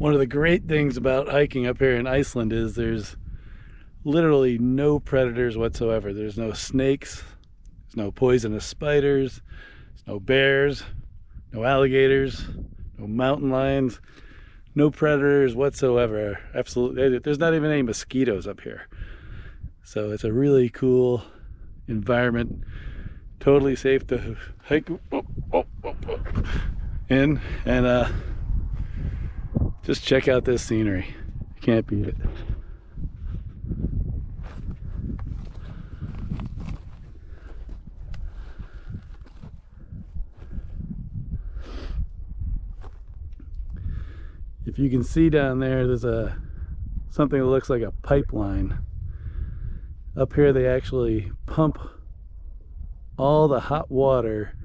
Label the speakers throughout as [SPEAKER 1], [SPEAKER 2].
[SPEAKER 1] One of the great things about hiking up here in Iceland is there's literally no predators whatsoever. There's no snakes, there's no poisonous spiders, there's no bears, no alligators, no mountain lions, no predators whatsoever. Absolutely, there's not even any mosquitoes up here. So it's a really cool environment, totally safe to hike in, and just check out this scenery. You can't beat it. If you can see down there, there's something that looks like a pipeline. Up here they actually pump all the hot water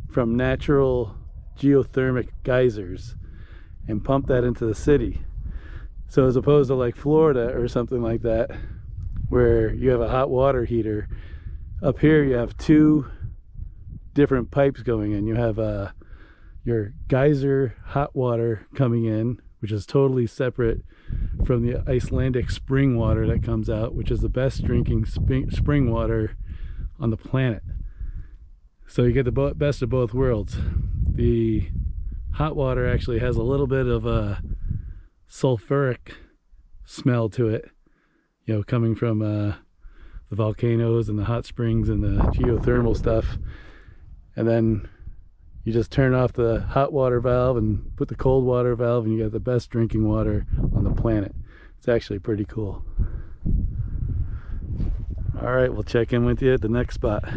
[SPEAKER 1] from natural geothermic geysers and pump that into the city. So as opposed to like Florida or something like that, where you have a hot water heater, up here you have two different pipes going in. You have your geyser hot water coming in, which is totally separate from the Icelandic spring water that comes out, which is the best drinking spring water on the planet. So you get the best of both worlds. The hot water actually has a little bit of a sulfuric smell to it, you know, coming from the volcanoes and the hot springs and the geothermal stuff. And then you just turn off the hot water valve and put the cold water valve, and you get the best drinking water on the planet. It's actually pretty cool. All right, we'll check in with you at the next spot.